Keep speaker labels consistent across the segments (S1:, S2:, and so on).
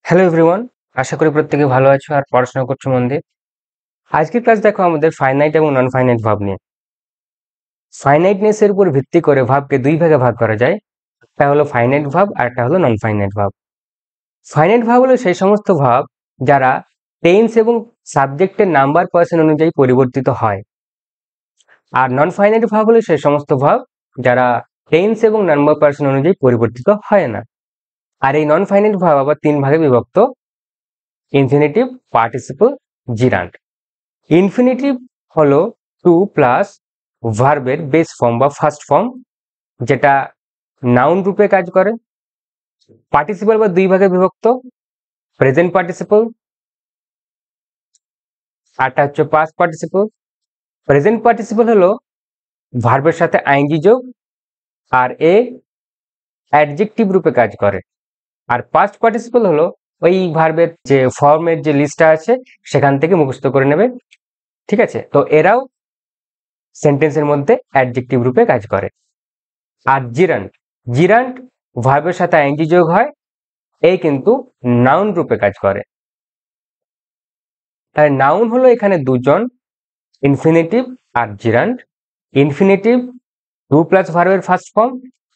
S1: Hello everyone, আশা করি প্রত্যেকে ভালো আছো আর পড়াশোনা করছো মন দিয়ে। আজকের ক্লাস দেখো আমাদের ফাইনাইট এবং নন ফাইনাইট ভাব নিয়ে। ফাইনাইটনেস এর উপর ভিত্তি করে ভাবকে দুই ভাগে ভাগ করা যায়। একটা হলো ফাইনাইট ভাব আর একটা হলো নন ফাইনাইট ভাব। ফাইনাইট ভাব হলো সেই সমস্ত ভাব যারা টেন্স এবং সাবজেক্টের নাম্বার পার্সন অনুযায়ী পরিবর্তিত হয়। আর নন ফাইনাইট ভাব হলো সেই সমস্ত ভাব যারা টেন্স এবং নাম্বার পার্সন অনুযায়ী পরিবর্তিত হয় না। আর এই নন ফাইনাইট ভাব আবার তিন ভাগে বিভক্ত: ইনফিনিটিভ, পার্টিসিপল, জিরান্ড। ইনফিনিটিভ হলো টু প্লাস ভার্বের বেস ফর্ম বা ফার্স্ট ফর্ম, যেটা নাউন রূপে কাজ করে। পার্টিসিপল বা দুই ভাগে বিভক্ত: প্রেজেন্ট পার্টিসিপল, আরটা হচ্ছে পাস্ট পার্টিসিপল। প্রেজেন্ট পার্টিসিপল হলো ভার্বের সাথে আইএনজি যোগ আর এ অ্যাডজেক্টিভ রূপে কাজ করে। আর পাস্ট পার্টিসিপল হলো ওই ভার্বের যে ফর্মের যে লিস্টটা আছে সেখান থেকে মুখস্থ করে নেবে, ঠিক আছে? তো এরাও সেন্টেন্সের মধ্যে অ্যাডজেক্টিভ রূপে কাজ করে। আর জিরান্ড, জিরান্ড ভার্বের সাথে আইএনজি যোগ হয়, এই কিন্তু নাউন রূপে কাজ করে। তাই নাউন হলো এখানে দুজন, ইনফিনিটিভ আর জিরান্ড। ইনফিনিটিভ টু প্লাস ভার্বের ফার্স্ট ফর্ম,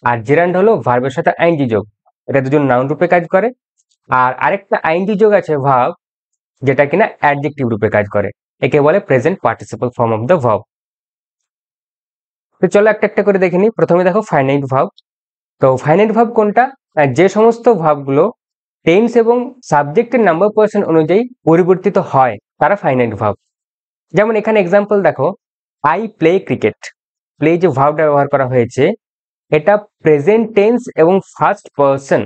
S1: আর জিরান্ড হলো ভার্বের সাথে আইএনজি যোগ, এটা দুজন নাউন রূপে কাজ করে। আর আরেকটা আইএনজি যোগ আছে ভার্ব, যেটা কিনা অ্যাডজেক্টিভ রূপে কাজ করে, একে বলে present participle form of the verb. তো চলো একটা একটা করে দেখে নিই। প্রথমে দেখো ফাইনাইট ভার্ব। তো ফাইনাইট ভার্ব কোনটা? যে সমস্ত ভার্বগুলো টেন্স এবং সাবজেক্টের নাম্বার পার্সন অনুযায়ী পরিবর্তিত হয় তারা ফাইনাইট ভার্ব। যেমন এখানে এক্সাম্পল দেখো, আই প্লে ক্রিকেট। প্লে যে ভার্বটা ব্যবহার করা হয়েছে এটা প্রেজেন্ট টেন্স এবং ফার্স্ট পার্সন।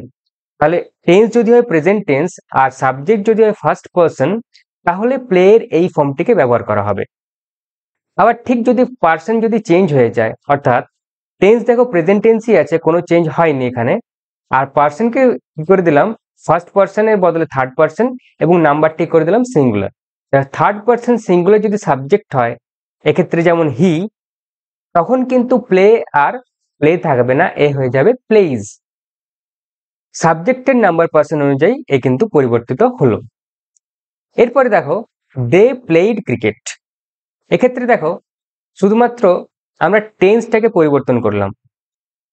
S1: তাহলে টেন্স যদি হয় প্রেজেন্ট টেন্স আর সাবজেক্ট যদি হয় ফার্স্ট পার্সন, তাহলে প্লে এর এই ফর্মটিকে ব্যবহার করা হবে। আবার ঠিক যদি পার্সন যদি চেঞ্জ হয়ে যায়, অর্থাৎ টেন্স দেখো প্রেজেন্ট টেন্সই আছে, কোনো চেঞ্জ হয়নি এখানে, আর পার্সনকে কি করে দিলাম ফার্স্ট পার্সনের বদলে থার্ড পার্সন এবং নাম্বারটি করে দিলাম সিঙ্গুলার। থার্ড পার্সন সিঙ্গুলার যদি সাবজেক্ট হয়, এক্ষেত্রে যেমন হি, তখন কিন্তু প্লে আর প্লে থাকবে না, এ হয়ে যাবে প্লেইজ। সাবজেক্টের নাম্বার পার্সন অনুযায়ী এ কিন্তু পরিবর্তিত হলো। এরপরে দেখো, দে প্লেইড ক্রিকেট। এক্ষেত্রে দেখো শুধুমাত্র আমরা টেন্সটাকে পরিবর্তন করলাম,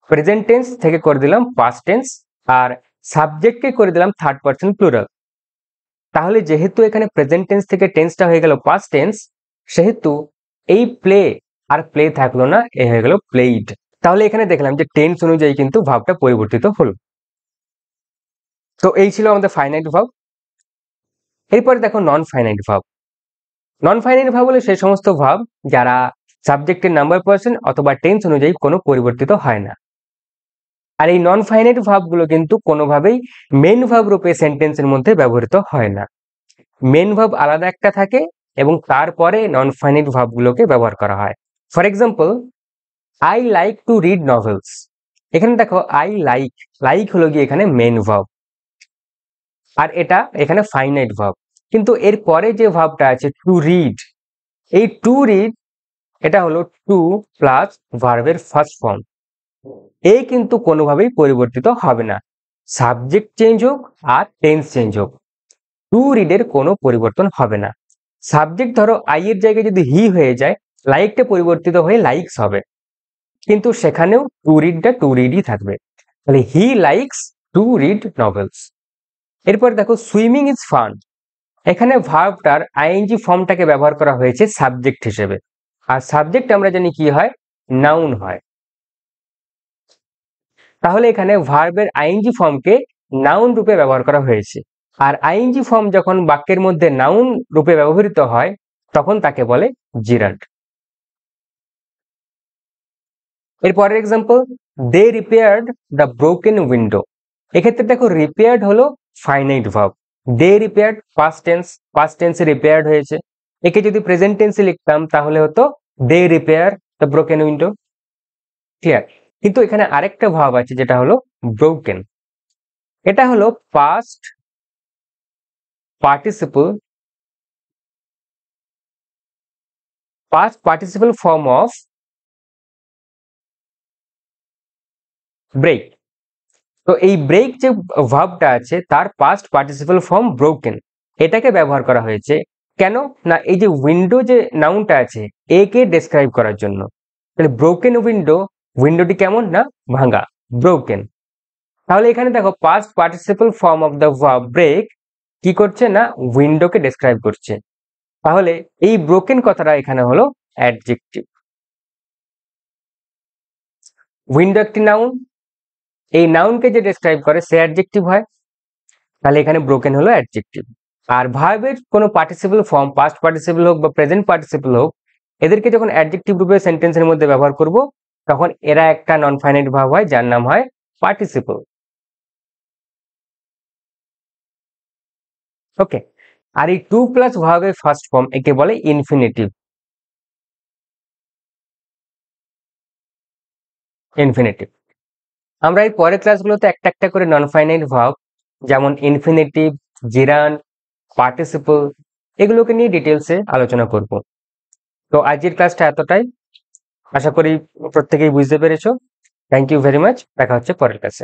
S1: প্রেজেন্ট টেন্স থেকে করে দিলাম পাস্ট টেন্স, আর সাবজেক্টকে করে দিলাম থার্ড পার্সন প্লুরাল। তাহলে যেহেতু এখানে প্রেজেন্ট টেন্স থেকে টেন্সটা হয়ে গেল পাস্ট টেন্স, সেহেতু এই প্লে আর প্লে থাকলো না, এ হয়ে গেল প্লেইড। তাহলে এখানে দেখলাম যে টেন্স অনুযায়ী কিন্তু ভাবটা পরিবর্তিত হলো। তো এই ছিল আমাদের ফাইনাইট ভাব। এরপরে দেখো নন ফাইনাইট ভাব। নন ফাইনাইট ভাব হলো সেই সমস্ত ভাব যারা সাবজেক্টের নাম্বার পার্সন অথবা টেন্স অনুযায়ী কোনো পরিবর্তিত হয় না। আর এই নন ফাইনাইট ভাবগুলো কিন্তু কোনোভাবেই মেন ভাব রূপে সেন্টেন্সের মধ্যে ব্যবহৃত হয় না। মেন ভাব আলাদা একটা থাকে এবং তারপরে নন ফাইনাইট ভাবগুলোকে ব্যবহার করা হয়। For example, I like to read novels. এখানে দেখো আই লাইক, লাইক হলো গিয়ে এখানে মেন ভাব, আর এটা এখানে ফাইনাইট ভাব। কিন্তু এর পরে যে ভাবটা আছে টু রিড, এই টু রিড এটা হলো টু প্লাস ভার্বের ফার্স্ট ফর্ম, এই কিন্তু কোনোভাবেই পরিবর্তিত হবে না, সাবজেক্ট চেঞ্জ হোক আর টেন্স চেঞ্জ হোক, টু রিডের কোনো পরিবর্তন হবে না। সাবজেক্ট ধরো আই এর জায়গায় যদি হি হয়ে যায়, লাইকটা পরিবর্তিত হয়ে লাইকস হবে, কিন্তু সেখানেও টু রিডটা টু রিডই থাকবে। তাহলে he likes to read novels. এরপর দেখো সুইমিং ইজ ফান। এখানে ভার্বটার আইএনজি ফর্মটাকে ব্যবহার করা হয়েছে সাবজেক্ট হিসেবে, আর সাবজেক্ট আমরা জানি কি হয়, নাউন হয়। তাহলে এখানে ভার্বের আইএনজি ফর্মকে নাউন রূপে ব্যবহার করা হয়েছে, আর আইএনজি ফর্ম যখন বাক্যের মধ্যে নাউন রূপে ব্যবহৃত হয় তখন তাকে বলে জিরান্ড। এরপরের example, they repaired the broken window. এক্ষেত্রে দেখো রিপেয়ার্ড হলো finite verb, they repaired past tense, past টেন্সে রিপেয়ার্ড হয়েছে। একে যদি প্রেজেন্ট টেন্সে লিখতাম তাহলে হতো they repair the broken window. Clear? কিন্তু এখানে আরেকটা ভার্ব আছে যেটা হলো ব্রোকেন। এটা হলো past participle, past participle form of break. তো এই ব্রেক যে ভার্বটা আছে তার পাস্ট পার্টিসিপল ফর্ম ব্রোকেন, এটাকে ব্যবহার করা হয়েছে কেন না এই যে উইন্ডো যে নাউনটা আছে একে ডেসক্রাইব করার জন্য। তাহলে ব্রোকেন উইন্ডো, উইন্ডোটি কেমন না ভাঙা, ব্রোকেন। তাহলে এখানে দেখো past participle form of the verb break কি করছে না উইন্ডোকে ডেসক্রাইব করছে। তাহলে এই ব্রোকেন কথাটা এখানে হলো অ্যাডজেক্টিভ। উইন্ডো একটি নাউন, এই নাউনকে যে ডেসক্রাইব করে সে অ্যাডজেক্টিভ হয়, তাহলে এখানে ব্রোকেন হলো অ্যাডজেক্টিভ। আর ভার্বের কোনো পার্টিসিপল ফর্ম পাস্ট পার্টিসিপল হোক বা প্রেজেন্ট পার্টিসিপল হোক, এদেরকে যখন অ্যাডজেক্টিভ রূপে সেন্টেন্সের মধ্যে ব্যবহার করব তখন এরা একটা নন ফাইনাইট ভার্ব হয় যার নাম হয় পার্টিসিপল। ওকে, আর এই টু প্লাস ভার্বের ফার্স্ট ফর্ম একে বলে ইনফিনিটিভ। ইনফিনিটিভ আমরা এই পরের ক্লাসগুলোতে একটা একটা করে নন ফাইনাইট ভার্ব যেমন ইনফিনিটিভ, জিরান্ড, পার্টিসিপল এগুলোকে নিয়ে ডিটেলসে আলোচনা করব। তো আজকের ক্লাসটা এতটাই, আশা করি প্রত্যেকেই বুঝতে পেরেছো। থ্যাংক ইউ ভেরি মাচ, দেখা হচ্ছে পরের ক্লাসে।